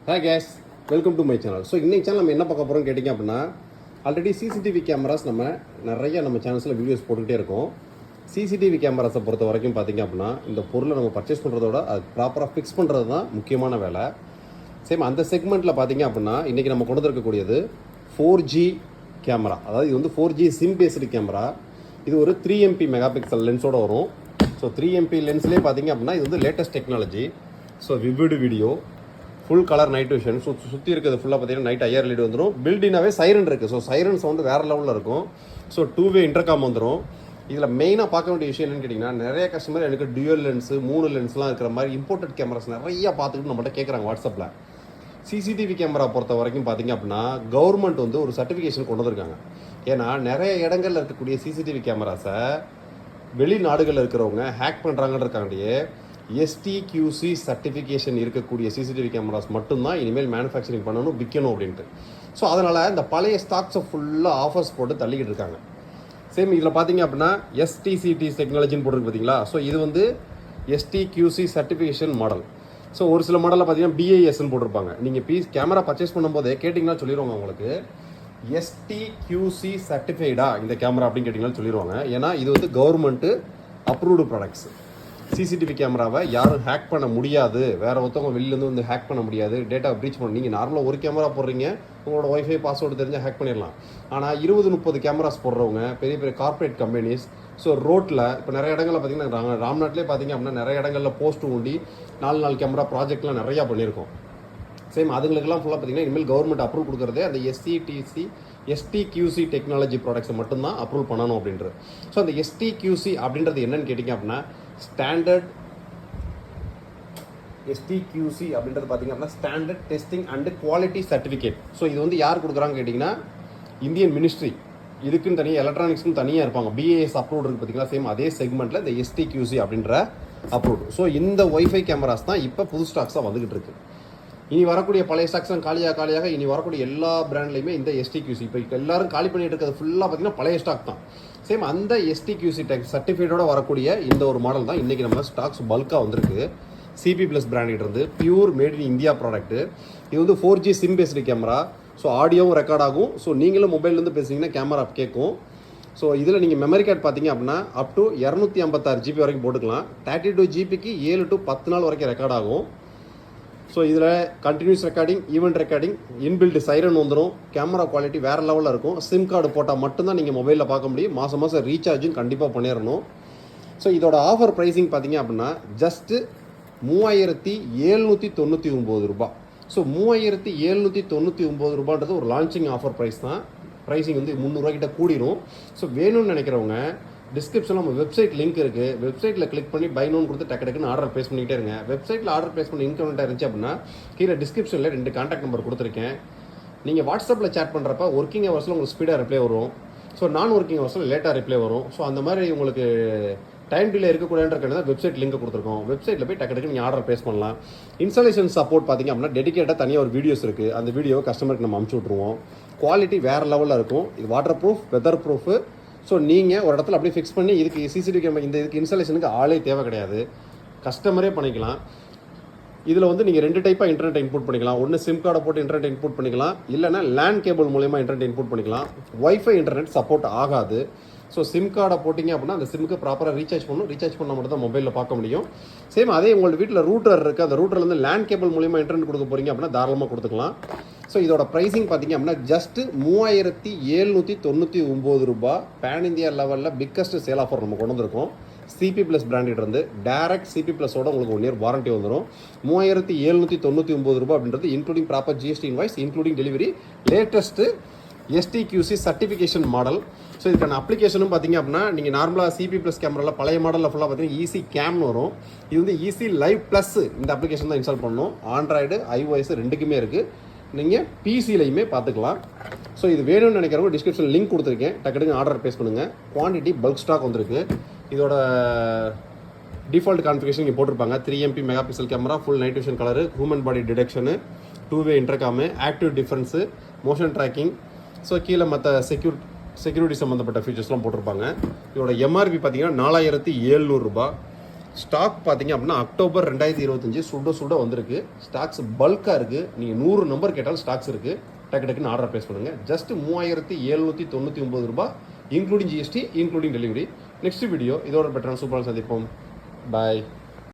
Hi guys, welcome to my channel. So இன்னைக்கு channel நம்ம என்ன பார்க்க போகிறோம்னு கேட்டிங்க அப்படின்னா, ஆல்ரெடி சிசிடிவி கேமராஸ் நம்ம சேனல்ஸில் வீடியோஸ் போட்டுக்கிட்டே இருக்கோம். சிசிடிவி கேமராஸை பொறுத்த வரைக்கும் பார்த்திங்க அப்படின்னா, இந்த பொருளை நம்ம பர்ச்சேஸ் பண்ணுறதோட அது ப்ராப்பராக ஃபிக்ஸ் பண்ணுறது தான் முக்கியமான வேலை. சேம் அந்த செக்மெண்ட்டில் பார்த்திங்க அப்படின்னா, இன்றைக்கி நம்ம கொண்டு வந்துருக்கக்கூடியது 4G கேமரா. அதாவது இது வந்து 4G சிம் பேஸ்டு கேமரா. இது ஒரு 3MP மெகா பிக்சல் லென்ஸோடு வரும். ஸோ 3MP லென்ஸ்லேயே பார்த்திங்க அப்படின்னா, இது வந்து latest technology. So vivid video, full colour night vision, சுற்றி இருக்கிறது ஃபுல்லாக பார்த்தீங்கன்னா நைட் ஐஆர் லீடு வந்துடும். பில்டினாவே சைரன் இருக்குது. ஸோ சைரன் சவுண்டு வேறு லெவலில் இருக்கும். ஸோ 2-வே இன்டர்காம் வந்துடும். இதில் மெயினாக பார்க்க வேண்டிய விஷயம் என்னென்னு கேட்டிங்கன்னா, நிறைய கஸ்டமர் எனக்கு டியூயல் லென்ஸு 3 லென்ஸ்லாம் இருக்கிற மாதிரி இம்போர்ட்டட் கேமராஸ் நிறையா பார்த்துக்கிட்டு நம்மகிட்ட கேட்குறாங்க வாட்ஸ்அப்பில். சிசிடிவி கேமரா பொறுத்த வரைக்கும் பார்த்திங்க அப்படின்னா, கவர்மெண்ட் வந்து ஒரு சர்டிஃபிகேஷன் கொண்டு வந்திருக்காங்க. ஏன்னா நிறைய இடங்களில் இருக்கக்கூடிய சிசிடிவி கேமராஸை வெளிநாடுகளில் இருக்கிறவங்க ஹேக் பண்ணுறாங்கன்றதுக்காண்டியே STQC சர்டிஃபிகேஷன் இருக்கக்கூடிய சிசிடிவி கேமராஸ் மட்டும்தான் இனிமேல் மேனுஃபேக்சரிங் பண்ணணும், விற்கணும் அப்படின்ட்டு. ஸோ அதனால் இந்த பழைய ஸ்டாக்ஸை ஃபுல்லாக ஆஃபர்ஸ் போட்டு தள்ளிக்கிட்டு இருக்காங்க. சேம் இதில் பார்த்தீங்க அப்படின்னா STCT டெக்னாலஜின்னு போட்டிருக்கு பார்த்தீங்களா. ஸோ இது வந்து STQC சர்டிஃபிகேஷன் மாடல். ஸோ ஒரு சில மாடலில் பார்த்தீங்கன்னா BISன்னு போட்டிருப்பாங்க. நீங்கள் கேமரா பர்ச்சேஸ் பண்ணும்போதே கேட்டிங்கன்னா சொல்லிடுவாங்க உங்களுக்கு STQC சர்டிஃபைடா இந்த கேமரா அப்படின்னு கேட்டிங்கன்னா சொல்லிடுவாங்க. ஏன்னா இது வந்து கவர்மெண்ட்டு அப்ரூவ்டு ப்ராடக்ட்ஸ். சிசிடிவி கேமராவை யாரும் ஹேக் பண்ண முடியாது, வேறு ஒருத்தவங்க வெளியிலேருந்து வந்து ஹேக் பண்ண முடியாது, டேட்டாவை ப்ரீச் பண்ண. நீங்கள் நார்மலாக ஒரு கேமரா போடுறீங்க, உங்களோட ஒய்ஃபை பாஸ்வேர்டு தெரிஞ்சால் ஹேக் பண்ணிடலாம். ஆனால் 20-30 கேமராஸ் போடுறவங்க பெரிய பெரிய கார்ப்பரேட் கம்பெனிஸ். ஸோ ரோட்டில் இப்போ நிறைய இடங்களில் பார்த்தீங்கன்னா ராம்நாட்லேயே பார்த்தீங்க அப்படின்னா நிறைய இடங்களில் போஸ்ட்டு ஊண்டி 4 கேமரா ப்ராஜெக்ட்லாம் நிறையா பண்ணியிருக்கோம். சேம் அதுங்களுக்கெல்லாம் ஃபுல்லாக பார்த்தீங்கன்னா இனிமேல் கவர்மெண்ட் அப்ரூவ் கொடுக்குறதே அந்த STQC டெக்னாலஜி ப்ராடக்ட்ஸை மட்டும்தான் அப்ரூவ் பண்ணணும் அப்படின்றது. ஸோ அந்த STQC அப்படின்றது என்னன்னு கேட்டிங்க அப்படின்னா, STQC அப்படின்றது பார்த்தீங்க அப்படின்னா standard testing and quality certificate. So இது வந்து யார் கொடுக்குறான்னு கேட்டிங்கன்னா, இந்தியன் மினிஸ்ட்ரி. இதுக்குன்னு தனியாக எலக்ட்ரானிக்ஸ்க்கும் தனியாக இருப்பாங்க. BIS அப்ரூவ்டு இருக்குது பார்த்தீங்களா. சேம் அதே செக்மெண்ட்டில் இந்த STQC அப்படின்ற அப்ரூவ்டு. ஸோ இந்த ஒய்ஃபை கேமராஸ் தான் இப்போ புது ஸ்டாக்ஸாக வந்துக்கிட்டு இருக்குது. இனி வரக்கூடிய பழைய ஸ்டாக்ஸ் காலியாக இனி வரக்கூடிய எல்லா பிராண்ட்லையுமே இந்த STQC இப்போ எல்லாரும் காலி பண்ணிட்டு இருக்கிறது ஃபுல்லாக பார்த்தீங்கன்னா பழைய ஸ்டாக் தான். சேம் அந்த STQC சர்டிஃபிகேட்டோட வரக்கூடிய இந்த ஒரு மாடல் தான் இன்றைக்கி நம்ம ஸ்டாக்ஸ் பல்காக வந்திருக்கு. CP+ பிராண்டிட் இருந்து pure made in India product. இது வந்து 4G SIM based camera. So ஆடியோவும் ரெக்கார்ட் ஆகும். ஸோ நீங்களும் மொபைல்லேருந்து பேசுனீங்கன்னா கேமரா கேட்கும். ஸோ இதில் நீங்கள் மெமரி கார்டு பார்த்தீங்க அப்படின்னா அப் டு 256 GB வரைக்கும் போட்டுக்கலாம். 32 GBக்கு 7 to 10 நாள் வரைக்கும் ரெக்கார்ட் ஆகும். ஸோ இதில் continuous recording, event recording, inbuilt siren வந்துடும். கேமரா குவாலிட்டி வேறு லெவலில் இருக்கும். சிம் கார்டு போட்டால் மட்டும்தான் நீங்கள் மொபைலில் பார்க்க முடியும். மாதம் ரீசார்ஜும் கண்டிப்பாக பண்ணிடணும். ஸோ இதோட ஆஃபர் ப்ரைஸிங் பார்த்தீங்க அப்படின்னா ஜஸ்ட்டு 3799 ரூபா. ஸோ 3799 ரூபான்றது ஒரு லான்ச்சிங் ஆஃபர் ப்ரைஸ் தான். ப்ரைஸிங் வந்து 300 ரூபாய்க்கிட்ட கூடிரும். ஸோ வேணும்னு நினைக்கிறவங்க டிஸ்கிரிப்ஷனில் நம்ம வெப்சைட் லிங்க் இருக்குது. வெப்சைட்டில் கிளிக் பண்ணி பை நோன் கொடுத்து டக்குன்னு ஆர்டர் ப்ளேஸ் பண்ணிக்கிட்டே இருங்க. வெப்சைட்டில் ஆர்டர் ப்ளேஸ் பண்ணி இன்கமெண்ட்டாக இருந்துச்சு அப்படின்னா கீழே டிஸ்கிரிப்ஷனில் 2 கான்டாக்ட் நம்பர் கொடுத்துருக்கேன். நீங்கள் வாட்ஸ்அப்பில் சேட் பண்ணுறப்ப ஒர்க்கிங் ஹவர்ஸில் உங்களுக்கு ஸ்பீடாக ரிப்ளை வரும். ஸோ நான் ஒர்க்கிங் ஹவர்ஸில் லேட்டாக ரிப்ளை வரும். ஸோ அந்த மாதிரி உங்களுக்கு டைம் டிலே இருக்கக்கூடாதுன்ற வெப்சைட் லிங்க் கொடுத்துருக்கோம். வெப்சைட்டில் போய் டக்கு நீங்கள் ஆர்டர் ப்ளேஸ் பண்ணலாம். இன்ஸ்டாலேஷன் சப்போர்ட் பார்த்திங்க அப்படின்னா டெடிகேட்டாக தனியாக ஒரு வீடியோஸ் இருக்குது. அந்த வீடியோவை கஸ்டமருக்கு நம்ம அமுச்சு விட்ருவோம். குவாலிட்டி வேறு லெவலில் இருக்கும். இது water proof, weather proof. So நீங்கள் ஒரு இடத்துல அப்படியே ஃபிக்ஸ் பண்ணி இதுக்கு சிசிடிவி கேமரா இதுக்கு இன்ஸ்டாலேஷனுக்கு ஆளே தேவை கிடையாது, கஸ்டமரே பண்ணிக்கலாம். இதில் வந்து நீங்கள் 2 டைப்பாக இன்டர்நெட் இன்புட் பண்ணிக்கலாம். ஒன்று சிம் கார்டை போட்டு இன்டர்நெட் இன்புட் பண்ணிக்கலாம், இல்லைனா லேண்ட் கேபிள் மூலயமா இன்டர்நெட் இன்புட் பண்ணிக்கலாம். ஒய்ஃபை இன்டர்நெட் சப்போர்ட் ஆகாது. ஸோ சிம் கார்டை போட்டிங்க அப்படின்னா அந்த சிம்க்கு ப்ராப்பராக ரீசார்ஜ் பண்ணணும். ரீசார்ஜ் பண்ணால் மட்டும் தான் மொபைலில் பார்க்க முடியும். சேம் அதே உங்களோட வீட்டில் ரூட்டர் இருக்குது, அந்த ரூட்டர்லேருந்து லேண்ட் கேபிள் மூலயமா இன்டர்நெட் கொடுக்க போகிறீங்க அப்படின்னா தாராளமாக கொடுத்துக்கலாம். ஸோ இதோட ப்ரைஸிங் பார்த்திங்க அப்படின்னா ஜஸ்ட்டு 3799 ரூபா. பேன் இந்தியா லெவலில் பிக்கஸ்ட் சேல் ஆஃபர் நம்ம கொண்டு வந்திருக்கோம். CP+ பிராண்டிட் இருந்து டேரக்ட் CP+ உங்களுக்கு 1 இயர் வாரண்ட்டி வந்துடும். 3799 ரூபா அப்படின்றது including proper GST invoice, including delivery, latest STQC certification model. So இதுக்கான அப்ளிகேஷனும் பார்த்திங்க அப்படின்னா நீங்கள் நார்மலாக CP+ கேமராவில் பழைய மாடலில் ஃபுல்லாக பார்த்தீங்கன்னா ஈஸி கேம்னு வரும். இது வந்து ஈஸி லைவ் ப்ளஸ் இந்த அப்ளிகேஷன் தான் இன்ஸ்டால் பண்ணணும். ஆண்ட்ராய்டு, iOS ரெண்டுக்குமே இருக்குது. நீங்கள் PCலையுமே பார்த்துக்கலாம். ஸோ இது வேணும்னு நினைக்கிறவங்க டிஸ்கிரிப்ஷன் லிங்க் கொடுத்துருக்கேன். டக்குனு ஆர்டர் ப்ளேஸ் பண்ணுங்கள். குவான்டிட்டி பல்க் ஸ்டாக் வந்திருக்கு. இதோட டிஃபால்ட் கான்ஃபிகரேஷன் இங்கே போட்டிருப்பாங்க. 3MP mega pixel camera, full night vision colour, human body detection, 2-வே intercom, active difference, motion tracking. So கீழே மற்ற செக்யூரிட்டி சம்மந்தப்பட்ட ஃபீச்சர்ஸ்லாம் போட்டிருப்பாங்க. இதோட MRP பார்த்தீங்கன்னா 4700 ரூபா. ஸ்டாக் பார்த்தீங்க அப்படின்னா அக்டோபர் 2025 சுட சுட வந்திருக்கு. ஸ்டாக்ஸ் பல்காக இருக்குது. நீங்கள் 100 நம்பர் கேட்டாலும் ஸ்டாக்ஸ் இருக்குது. டக்கு டக்குன்னு ஆர்டர் ப்ளேஸ் பண்ணுங்கள். ஜஸ்ட் 3799 ரூபாய் including GST, including delivery. Next video இதோட பெட்டரான சூப்பராக சந்திப்போம். பாய்.